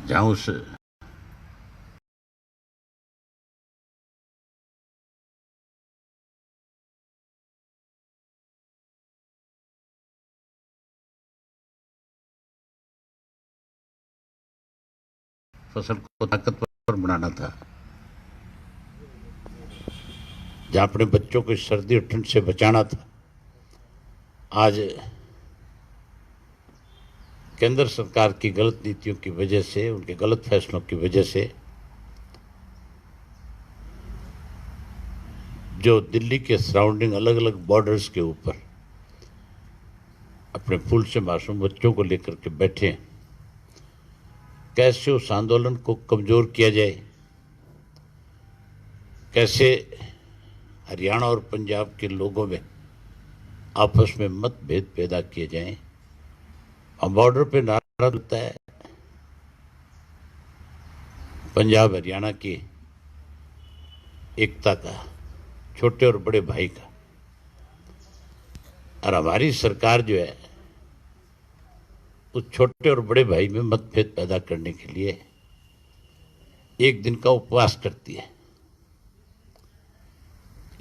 जहाँ उस फसल को ताकतवर बनाना था, जहाँ अपने बच्चों को सर्दी और ठंड से बचाना था, आज केंद्र सरकार की गलत नीतियों की वजह से, उनके गलत फैसलों की वजह से जो दिल्ली के सराउंडिंग अलग अलग बॉर्डर्स के ऊपर अपने फूल से मासूम बच्चों को लेकर के बैठे हैं, कैसे उस आंदोलन को कमजोर किया जाए, कैसे हरियाणा और पंजाब के लोगों में आपस में मतभेद पैदा किए जाएं। हम बॉर्डर पे नारा लगता है पंजाब हरियाणा की एकता का, छोटे और बड़े भाई का, और हमारी सरकार जो है उस छोटे और बड़े भाई में मतभेद पैदा करने के लिए एक दिन का उपवास करती है।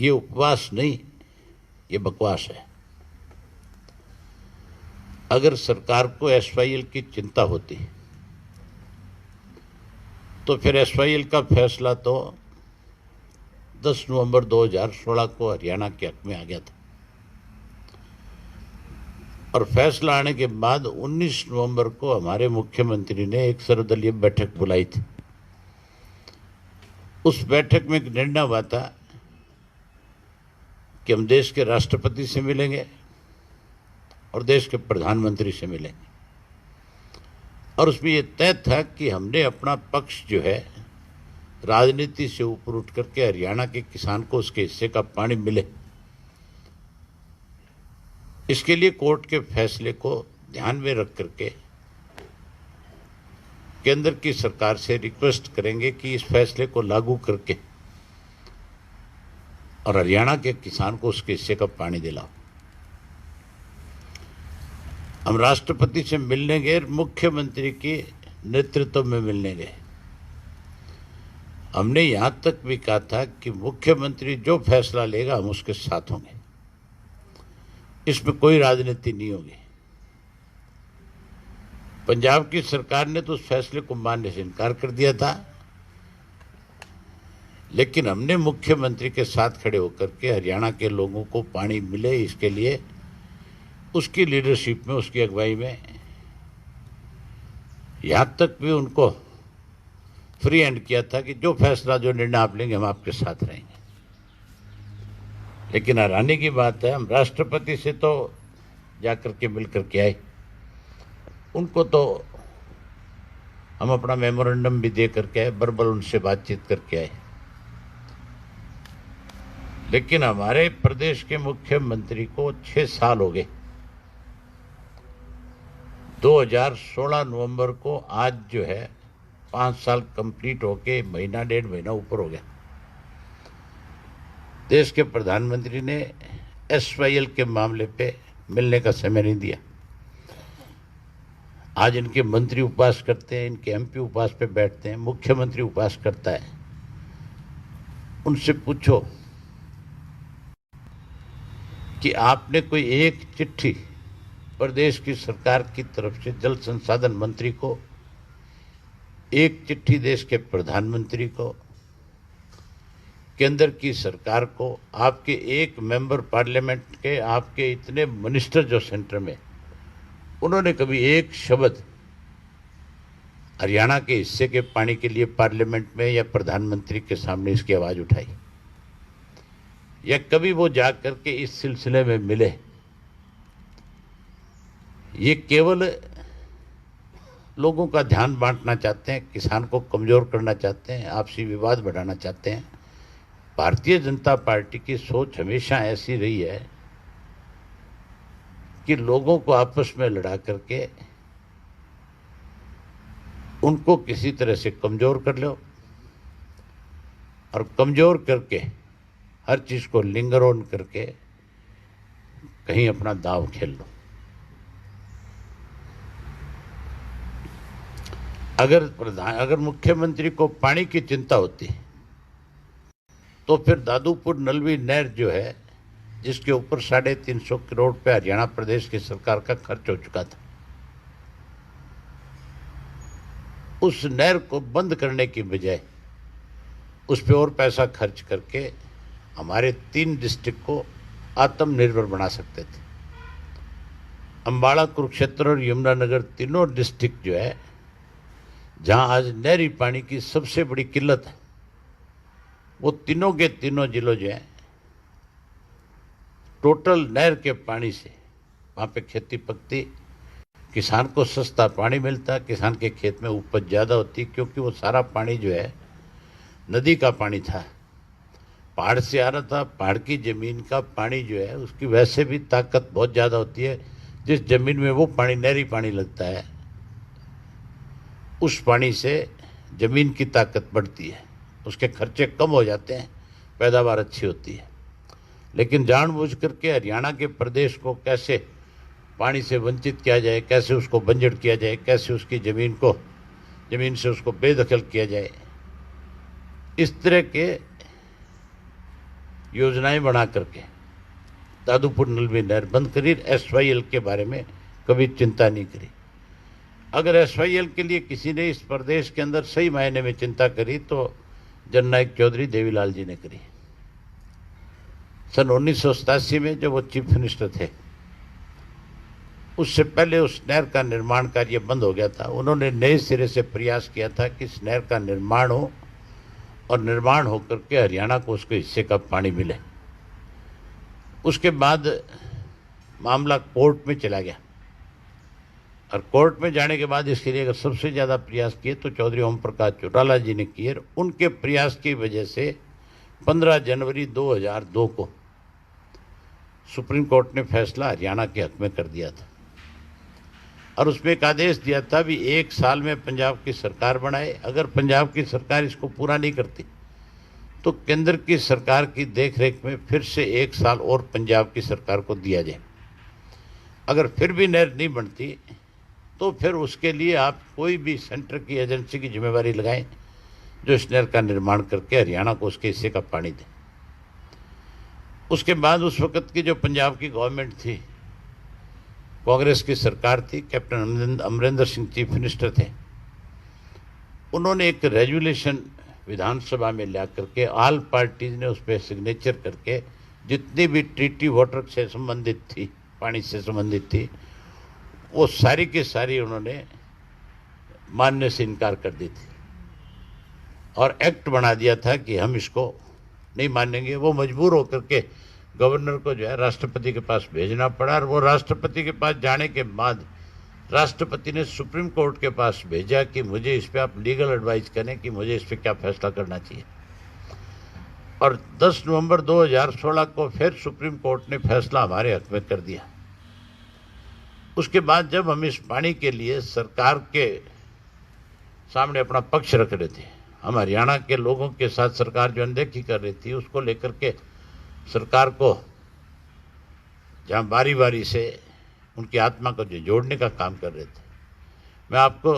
ये उपवास नहीं, ये बकवास है। अगर सरकार को एसवाईएल की चिंता होती तो फिर एसवाईएल का फैसला तो 10 नवंबर 2016 को हरियाणा के हक में आ गया था, और फैसला आने के बाद 19 नवंबर को हमारे मुख्यमंत्री ने एक सर्वदलीय बैठक बुलाई थी। उस बैठक में एक निर्णय हुआ था कि हम देश के राष्ट्रपति से मिलेंगे और देश के प्रधानमंत्री से मिलेंगे, और उसमें यह तय था कि हमने अपना पक्ष जो है राजनीति से ऊपर उठ करके हरियाणा के किसान को उसके हिस्से का पानी मिले, इसके लिए कोर्ट के फैसले को ध्यान में रख करके केंद्र की सरकार से रिक्वेस्ट करेंगे कि इस फैसले को लागू करके और हरियाणा के किसान को उसके हिस्से का पानी दिलाओ। हम राष्ट्रपति से मिलने गए, मुख्यमंत्री के नेतृत्व में मिलने गए। हमने यहां तक भी कहा था कि मुख्यमंत्री जो फैसला लेगा हम उसके साथ होंगे, इसमें कोई राजनीति नहीं होगी। पंजाब की सरकार ने तो उस फैसले को मानने से इनकार कर दिया था, लेकिन हमने मुख्यमंत्री के साथ खड़े होकर के हरियाणा के लोगों को पानी मिले, इसके लिए उसकी लीडरशिप में, उसकी अगुवाई में, यहां तक भी उनको फ्री हैंड किया था कि जो फैसला, जो निर्णय आप लेंगे हम आपके साथ रहेंगे। लेकिन हैरानी की बात है, हम राष्ट्रपति से तो जाकर के मिल करके आए, उनको तो हम अपना मेमोरेंडम भी दे करके आए, बर्बल उनसे बातचीत करके आए, लेकिन हमारे प्रदेश के मुख्यमंत्री को 6 साल हो गए। 2016 नवंबर को आज जो है 5 साल कंप्लीट होके महीना, 1.5 महीना ऊपर हो गया। देश के प्रधानमंत्री ने एसवाईएल के मामले पे मिलने का समय नहीं दिया। आज इनके मंत्री उपवास करते हैं, इनके एमपी उपवास पे बैठते हैं, मुख्यमंत्री उपवास करता है। उनसे पूछो कि आपने कोई एक चिट्ठी प्रदेश की सरकार की तरफ से जल संसाधन मंत्री को, एक चिट्ठी देश के प्रधानमंत्री को, केंद्र की सरकार को, आपके एक मेंबर पार्लियामेंट के, आपके इतने मिनिस्टर जो सेंटर में, उन्होंने कभी एक शब्द हरियाणा के हिस्से के पानी के लिए पार्लियामेंट में या प्रधानमंत्री के सामने इसकी आवाज उठाई, या कभी वो जाकर के इस सिलसिले में मिले? ये केवल लोगों का ध्यान बांटना चाहते हैं, किसान को कमजोर करना चाहते हैं, आपसी विवाद बढ़ाना चाहते हैं। भारतीय जनता पार्टी की सोच हमेशा ऐसी रही है कि लोगों को आपस में लड़ा करके उनको किसी तरह से कमजोर कर लो, और कमजोर करके हर चीज को लिंगर ऑन करके कहीं अपना दांव खेल लो। अगर मुख्यमंत्री को पानी की चिंता होती तो फिर दादूपुर नलवी नहर जो है, जिसके ऊपर 350 करोड़ पे हरियाणा प्रदेश की सरकार का खर्च हो चुका था, उस नहर को बंद करने की बजाय उस पर और पैसा खर्च करके हमारे 3 डिस्ट्रिक्ट को आत्मनिर्भर बना सकते थे। अंबाला, कुरुक्षेत्र और यमुनानगर तीनों डिस्ट्रिक्ट जो है, जहां आज नहरी पानी की सबसे बड़ी किल्लत है, वो तीनों के तीनों जिलों जो है टोटल नहर के पानी से वहाँ पे खेती पकती, किसान को सस्ता पानी मिलता, किसान के खेत में उपज ज़्यादा होती, क्योंकि वो सारा पानी जो है नदी का पानी था, पहाड़ से आ रहा था। पहाड़ की ज़मीन का पानी जो है उसकी वैसे भी ताकत बहुत ज़्यादा होती है। जिस ज़मीन में वो पानी नहरी पानी लगता है, उस पानी से ज़मीन की ताकत बढ़ती है, उसके खर्चे कम हो जाते हैं, पैदावार अच्छी होती है। लेकिन जानबूझ करके हरियाणा के प्रदेश को कैसे पानी से वंचित किया जाए, कैसे उसको बंजर किया जाए, कैसे उसकी ज़मीन से उसको बेदखल किया जाए, इस तरह के योजनाएं बना करके दादूपुर नलवी नहर बंद करी। SYL के बारे में कभी चिंता नहीं करी। अगर SYL के लिए किसी ने इस प्रदेश के अंदर सही मायने में चिंता करी तो जननायक चौधरी देवीलाल जी ने करी। सन 1987 में जब वो चीफ मिनिस्टर थे, उससे पहले उस नहर का निर्माण कार्य बंद हो गया था। उन्होंने नए सिरे से प्रयास किया था कि इस नहर का निर्माण हो और निर्माण होकर के हरियाणा को उसके हिस्से का पानी मिले। उसके बाद मामला कोर्ट में चला गया और कोर्ट में जाने के बाद इसके लिए अगर सबसे ज़्यादा प्रयास किए तो चौधरी ओम प्रकाश चौटाला जी ने किए। उनके प्रयास की वजह से 15 जनवरी 2002 को सुप्रीम कोर्ट ने फैसला हरियाणा के हक में कर दिया था और उसमें एक आदेश दिया था भी 1 साल में पंजाब की सरकार बनाए। अगर पंजाब की सरकार इसको पूरा नहीं करती तो केंद्र की सरकार की देखरेख में फिर से 1 साल और पंजाब की सरकार को दिया जाए। अगर फिर भी नहर नहीं बनती तो फिर उसके लिए आप कोई भी सेंटर की एजेंसी की जिम्मेवारी लगाएं जो इस नहर का निर्माण करके हरियाणा को उसके हिस्से का पानी दे। उसके बाद उस वक्त की जो पंजाब की गवर्नमेंट थी, कांग्रेस की सरकार थी, captain Amarinder Singh chief minister थे, उन्होंने एक रेजुलेशन विधानसभा में ला करके ऑल पार्टीज ने उस पर सिग्नेचर करके जितनी भी ट्रीटी वाटर से संबंधित थी, पानी से संबंधित थी, वो सारी की सारी उन्होंने मानने से इनकार कर दी थी और एक्ट बना दिया था कि हम इसको नहीं मानेंगे। वो मजबूर होकर के गवर्नर को जो है राष्ट्रपति के पास भेजना पड़ा और वो राष्ट्रपति के पास जाने के बाद राष्ट्रपति ने सुप्रीम कोर्ट के पास भेजा कि मुझे इस पर आप लीगल एडवाइस करें कि मुझे इस पर क्या फैसला करना चाहिए। और 10 नवंबर 2016 को फिर सुप्रीम कोर्ट ने फैसला हमारे हक में कर दिया। उसके बाद जब हम इस पानी के लिए सरकार के सामने अपना पक्ष रख रहे थे, हम हरियाणा के लोगों के साथ सरकार जो अनदेखी कर रही थी उसको लेकर के सरकार को जहाँ बारी बारी से उनकी आत्मा को जो जोड़ने का काम कर रहे थे, मैं आपको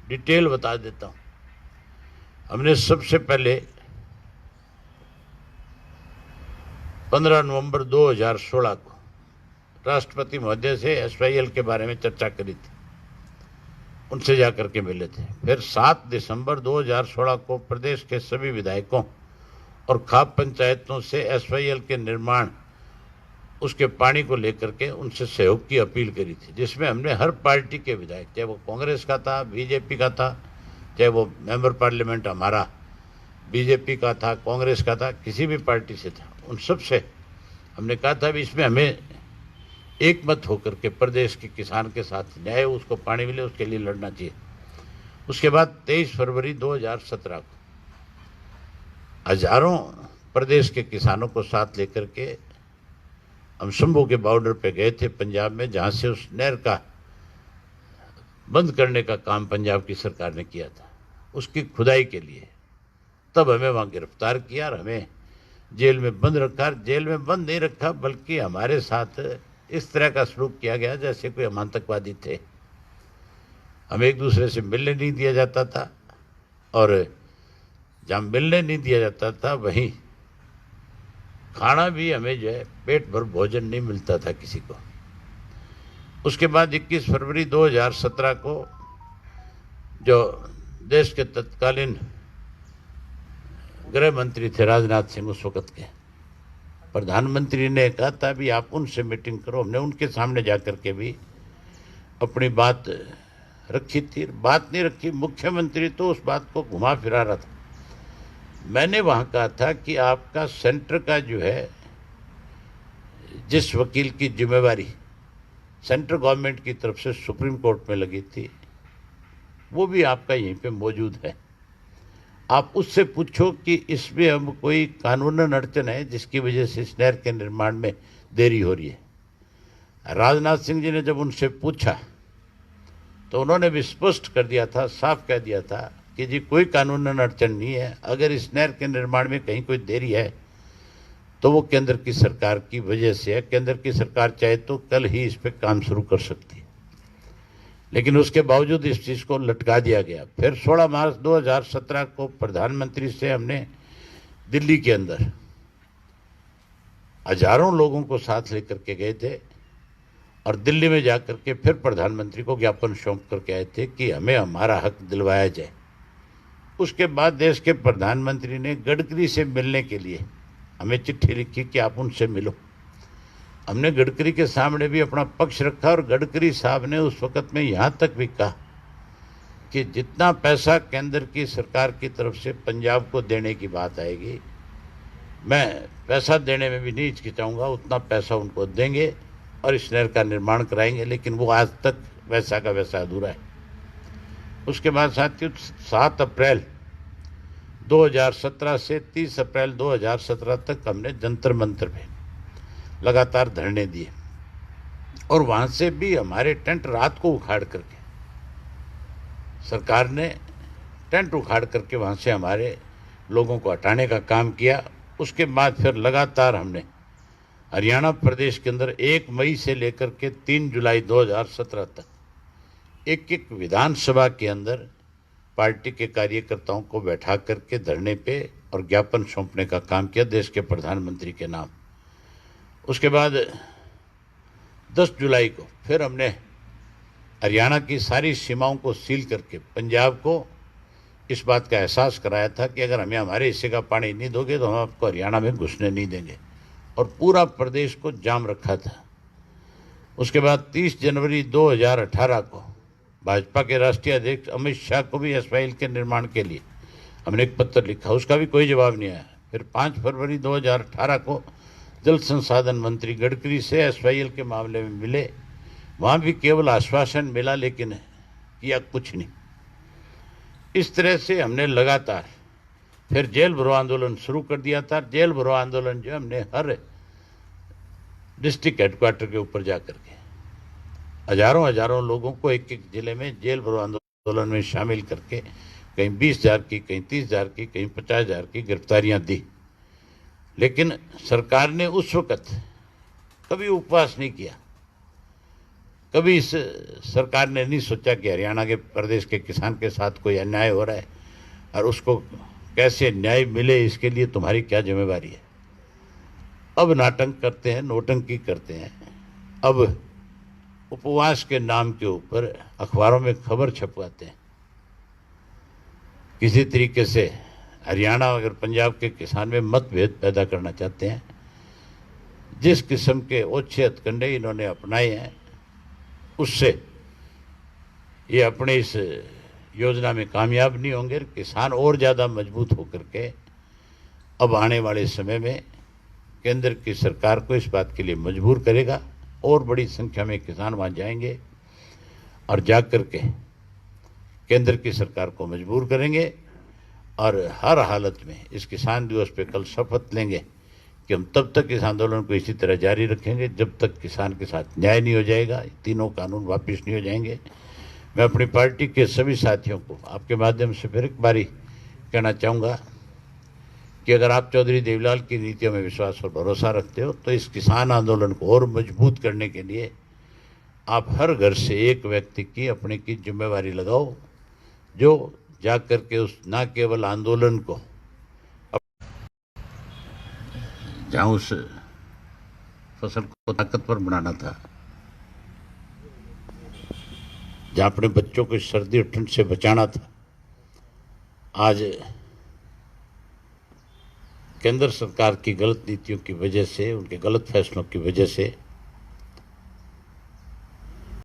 डिटेल बता देता हूँ। हमने सबसे पहले 15 नवंबर 2016 को राष्ट्रपति महोदय से SYL के बारे में चर्चा करी थी, उनसे जाकर के मिले थे। फिर 7 दिसंबर 2016 को प्रदेश के सभी विधायकों और खाप पंचायतों से SYL के निर्माण, उसके पानी को लेकर के उनसे सहयोग की अपील करी थी, जिसमें हमने हर पार्टी के विधायक, चाहे वो कांग्रेस का था, बीजेपी का था, चाहे वो मेंबर पार्लियामेंट हमारा बीजेपी का था, कांग्रेस का था, किसी भी पार्टी से था, उन सब से हमने कहा था भी इसमें हमें एक मत होकर के प्रदेश के किसान के साथ न्याय, उसको पानी मिले, उसके लिए लड़ना चाहिए। उसके बाद 23 फरवरी 2017 को हजारों प्रदेश के किसानों को साथ लेकर के हम शंभू के बॉर्डर पे गए थे पंजाब में, जहाँ से उस नहर का बंद करने का काम पंजाब की सरकार ने किया था, उसकी खुदाई के लिए। तब हमें वहाँ गिरफ्तार किया और हमें जेल में बंद रखा। जेल में बंद नहीं रखा, बल्कि हमारे साथ इस तरह का सलूक किया गया जैसे कोई हम आतंकवादी थे। हमें एक दूसरे से मिलने नहीं दिया जाता था, और जहाँ मिलने नहीं दिया जाता था वहीं खाना भी हमें जो है पेट भर भोजन नहीं मिलता था किसी को। उसके बाद 21 फरवरी 2017 को जो देश के तत्कालीन गृह मंत्री थे राजनाथ सिंह, उस वक्त के प्रधानमंत्री ने कहा था भी आप उनसे मीटिंग करो। हमने उनके सामने जाकर के भी अपनी बात रखी थी। बात नहीं रखी, मुख्यमंत्री तो उस बात को घुमा फिरा रहा था। मैंने वहाँ कहा था कि आपका सेंटर का जो है जिस वकील की जिम्मेवारी सेंट्रल गवर्नमेंट की तरफ से सुप्रीम कोर्ट में लगी थी, वो भी आपका यहीं पे मौजूद है। आप उससे पूछो कि इसमें हम कोई कानूनन अड़चन है जिसकी वजह से इस नहर के निर्माण में देरी हो रही है। राजनाथ सिंह जी ने जब उनसे पूछा तो उन्होंने भी स्पष्ट कर दिया था, साफ कह दिया था कि जी कोई कानूनन अड़चन नहीं है। अगर इस नहर के निर्माण में कहीं कोई देरी है तो वो केंद्र की सरकार की वजह से है। केंद्र की सरकार चाहे तो कल ही इस पर काम शुरू कर सकती है, लेकिन उसके बावजूद इस चीज़ को लटका दिया गया। फिर 16 मार्च 2017 को प्रधानमंत्री से हमने दिल्ली के अंदर हजारों लोगों को साथ लेकर के गए थे, और दिल्ली में जाकर के फिर प्रधानमंत्री को ज्ञापन सौंप करके आए थे कि हमें हमारा हक दिलवाया जाए। उसके बाद देश के प्रधानमंत्री ने गडकरी से मिलने के लिए हमें चिट्ठी लिखी कि आप उनसे मिलो। हमने गडकरी के सामने भी अपना पक्ष रखा, और गडकरी साहब ने उस वक्त में यहाँ तक भी कहा कि जितना पैसा केंद्र की सरकार की तरफ से पंजाब को देने की बात आएगी, मैं पैसा देने में भी नहीं हिचकिचाऊंगा, उतना पैसा उनको देंगे और इस नहर का निर्माण कराएंगे। लेकिन वो आज तक वैसा का वैसा अधूरा है। उसके बाद साथियों 7 अप्रैल 2017 से 30 अप्रैल 2017 तक हमने जंतर मंतर पे लगातार धरने दिए, और वहाँ से भी हमारे टेंट रात को उखाड़ करके सरकार ने टेंट उखाड़ करके वहाँ से हमारे लोगों को हटाने का काम किया। उसके बाद फिर लगातार हमने हरियाणा प्रदेश के अंदर 1 मई से लेकर के 3 जुलाई 2017 तक एक विधानसभा के अंदर पार्टी के कार्यकर्ताओं को बैठा करके धरने पे और ज्ञापन सौंपने का काम किया देश के प्रधानमंत्री के नाम। उसके बाद 10 जुलाई को फिर हमने हरियाणा की सारी सीमाओं को सील करके पंजाब को इस बात का एहसास कराया था कि अगर हमें हमारे हिस्से का पानी नहीं दोगे तो हम आपको हरियाणा में घुसने नहीं देंगे, और पूरा प्रदेश को जाम रखा था। उसके बाद 30 जनवरी 2018 को भाजपा के राष्ट्रीय अध्यक्ष अमित शाह को भी एसवाईएल के निर्माण के लिए हमने एक पत्र लिखा, उसका भी कोई जवाब नहीं आया। फिर 5 फरवरी 2018 को जल संसाधन मंत्री गडकरी से एसवाईएल के मामले में मिले, वहाँ भी केवल आश्वासन मिला, लेकिन किया कुछ नहीं। इस तरह से हमने लगातार फिर जेल भरो आंदोलन शुरू कर दिया था। जेल भरो आंदोलन जो हमने हर डिस्ट्रिक्ट हेडक्वार्टर के ऊपर जाकर के हजारों लोगों को एक जिले में जेल भरो आंदोलन में शामिल करके कहीं 20,000 की, कहीं 30,000 की, कहीं 50,000 की गिरफ्तारियां दी। लेकिन सरकार ने उस वक्त कभी उपवास नहीं किया। कभी इस सरकार ने नहीं सोचा कि हरियाणा के प्रदेश के किसान के साथ कोई अन्याय हो रहा है और उसको कैसे न्याय मिले, इसके लिए तुम्हारी क्या जिम्मेवारी है। अब नाटक करते हैं, नौटंकी करते हैं। अब उपवास के नाम के ऊपर अखबारों में खबर छपवाते हैं। किसी तरीके से हरियाणा अगर पंजाब के किसान में मतभेद पैदा करना चाहते हैं। जिस किस्म के ओछे हथकंडे इन्होंने अपनाए हैं, उससे ये अपने इस योजना में कामयाब नहीं होंगे। किसान और ज़्यादा मजबूत होकर के अब आने वाले समय में केंद्र की सरकार को इस बात के लिए मजबूर करेगा, और बड़ी संख्या में किसान वहाँ जाएंगे और जाकर के केंद्र की सरकार को मजबूर करेंगे, और हर हालत में इस किसान दिवस पे कल शपथ लेंगे कि हम तब तक इस आंदोलन को इसी तरह जारी रखेंगे जब तक किसान के साथ न्याय नहीं हो जाएगा, तीनों कानून वापस नहीं हो जाएंगे। मैं अपनी पार्टी के सभी साथियों को आपके माध्यम से फिर एक बारी कहना चाहूँगा कि अगर आप चौधरी देवीलाल की नीतियों में विश्वास और भरोसा रखते हो तो इस किसान आंदोलन को और मजबूत करने के लिए आप हर घर से एक व्यक्ति की अपने की जिम्मेवारी लगाओ, जो जाकर के उस ना केवल आंदोलन को, जहां उस फसल को ताकतवर बनाना था, जहां अपने बच्चों को सर्दी और ठंड से बचाना था, आज केंद्र सरकार की गलत नीतियों की वजह से, उनके गलत फैसलों की वजह से